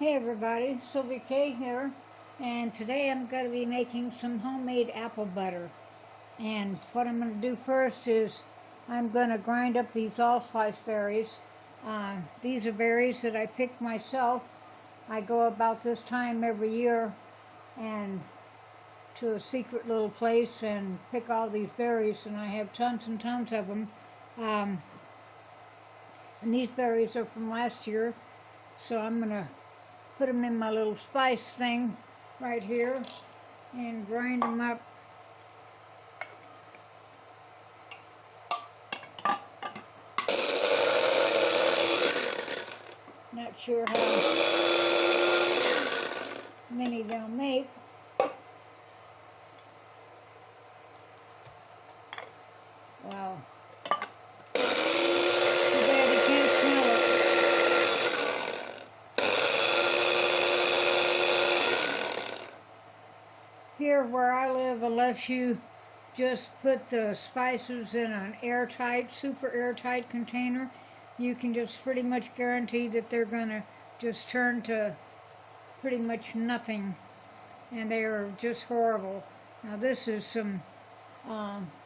Hey everybody, Sylvia Kay here, and today I'm going to be making some homemade apple butter. And what I'm going to do first is I'm going to grind up these allspice berries. These are berries that I picked myself. I go about this time every year and to a secret little place and pick all these berries, and I have tons and tons of them. And these berries are from last year, so I'm going to put them in my little spice thing right here and grind them up. Not sure how many they'll make. Wow. Too bad you can't smell it. Here where I live, unless you just put the spices in an airtight, super airtight container, you can just pretty much guarantee that they're going to just turn to pretty much nothing, and they are just horrible. Now this is some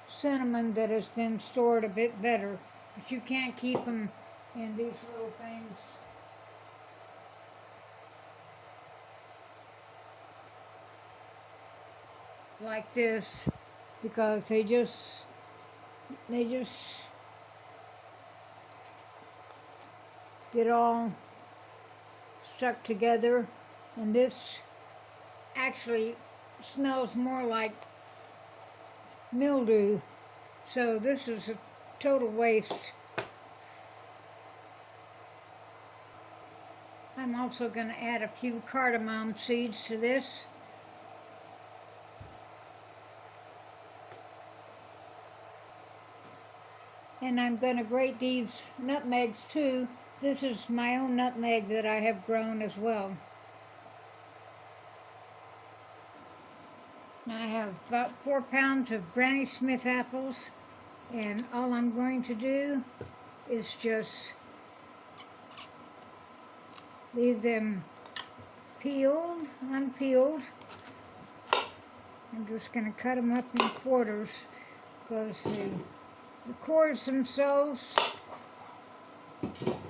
cinnamon that has been stored a bit better, but you can't keep them in these little things. Like this, because they just get all stuck together, and this actually smells more like mildew, so this is a total waste. I'm also going to add a few cardamom seeds to this. And I'm going to grate these nutmegs too. This is my own nutmeg that I have grown as well. I have about 4 pounds of Granny Smith apples, and all I'm going to do is just leave them peeled, unpeeled. I'm just going to cut them up in quarters because the cores themselves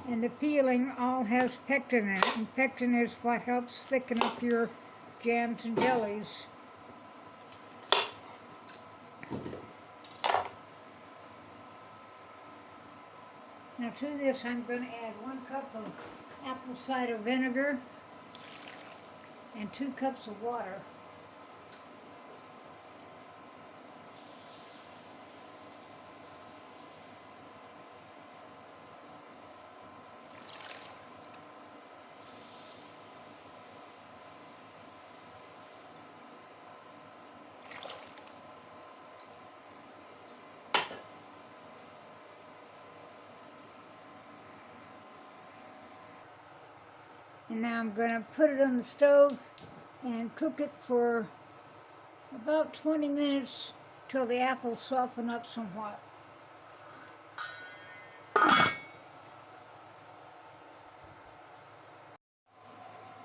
and the peeling all has pectin in it, and pectin is what helps thicken up your jams and jellies. Now to this I'm going to add 1 cup of apple cider vinegar and 2 cups of water. And now I'm going to put it on the stove and cook it for about 20 minutes till the apples soften up somewhat.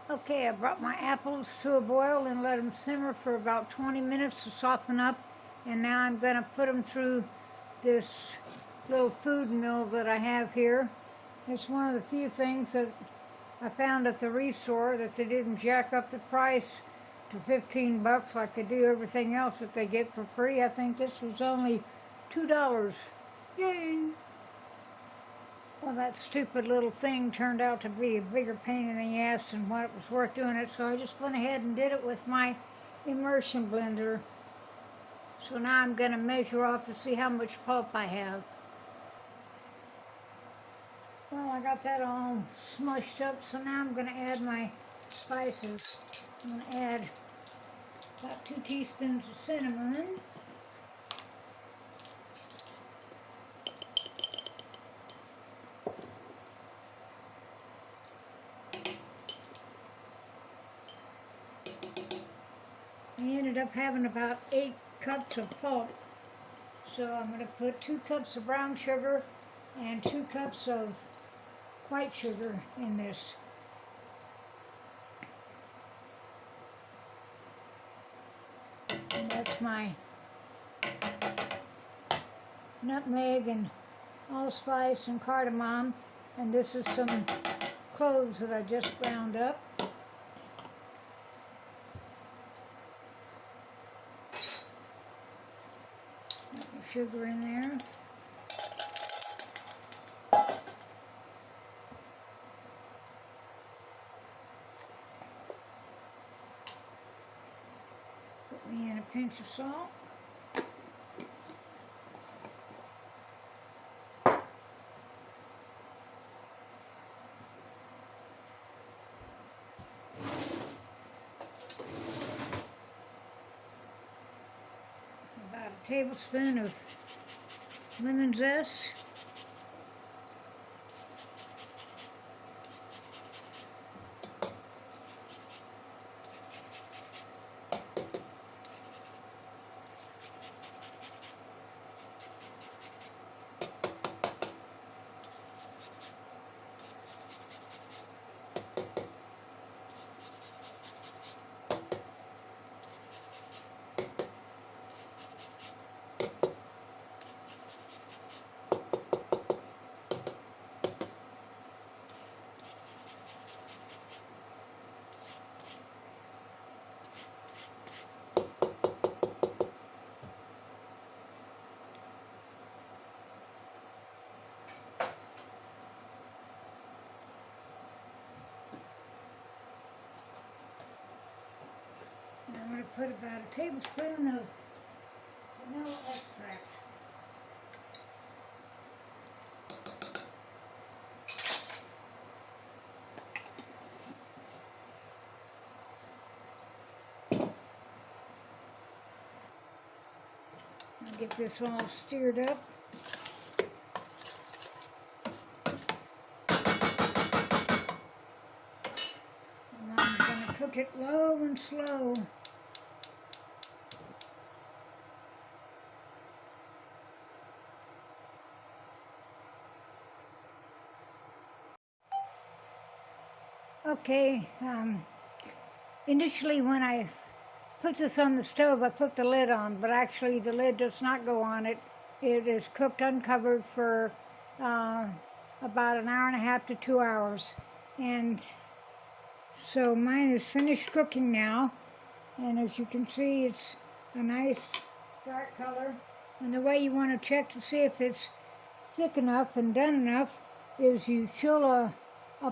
Okay, I brought my apples to a boil and let them simmer for about 20 minutes to soften up. And now I'm going to put them through this little food mill that I have here. It's one of the few things that I found at the restore that they didn't jack up the price to 15 bucks like they do everything else that they get for free. I think this was only $2. Yay! Well, that stupid little thing turned out to be a bigger pain in the ass than what it was worth doing it, so I just went ahead and did it with my immersion blender. So now I'm going to measure off to see how much pulp I have. Well, I got that all smushed up, so now I'm going to add my spices. I'm going to add about 2 teaspoons of cinnamon. I ended up having about 8 cups of pulp, so I'm going to put 2 cups of brown sugar and 2 cups of white sugar in this. my nutmeg and allspice and cardamom, and this is some cloves that I just ground up. Got the sugar in there. Put me in a pinch of salt. About a tablespoon of lemon zest. I'm going to put about a tablespoon of vanilla extract. I'll get this all stirred up. And I'm going to cook it low and slow. Okay, initially when I put this on the stove, I put the lid on, but actually the lid does not go on it. It is cooked uncovered for about an hour and a half to 2 hours. And so mine is finished cooking now. And as you can see, it's a nice dark color. And the way you want to check to see if it's thick enough and done enough is you chill a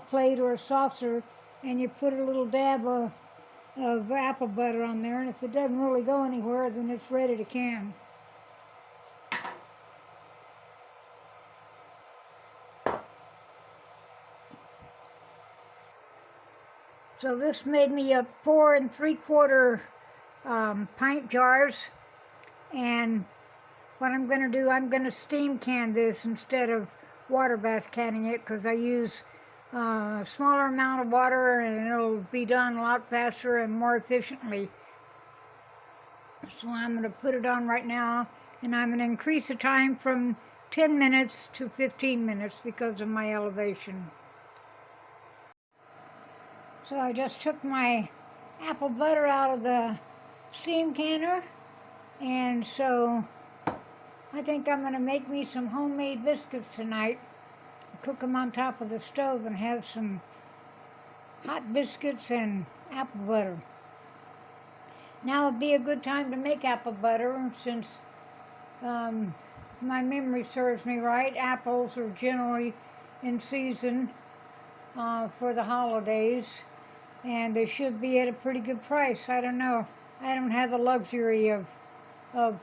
plate or a saucer and you put a little dab of apple butter on there, and if it doesn't really go anywhere, then it's ready to can. So this made me a 4 3/4 pint jars, and what I'm going to do, I'm going to steam can this instead of water bath canning it, because I use a smaller amount of water and it'll be done a lot faster and more efficiently. So I'm going to put it on right now, and I'm going to increase the time from 10 minutes to 15 minutes because of my elevation. So I just took my apple butter out of the steam canner, and so I think I'm going to make me some homemade biscuits tonight. Cook them on top of the stove and have some hot biscuits and apple butter. Now would be a good time to make apple butter, since my memory serves me right. Apples are generally in season for the holidays, and they should be at a pretty good price. I don't know. I don't have the luxury of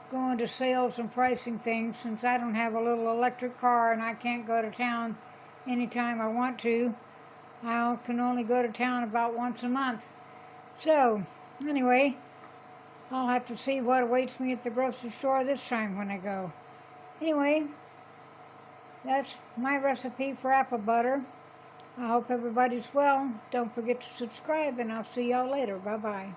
going to sales and pricing things, since I don't have a little electric car and I can't go to town anytime I want to. I can only go to town about once a month. So, anyway, I'll have to see what awaits me at the grocery store this time when I go. Anyway, that's my recipe for apple butter. I hope everybody's well. Don't forget to subscribe, and I'll see y'all later. Bye-bye.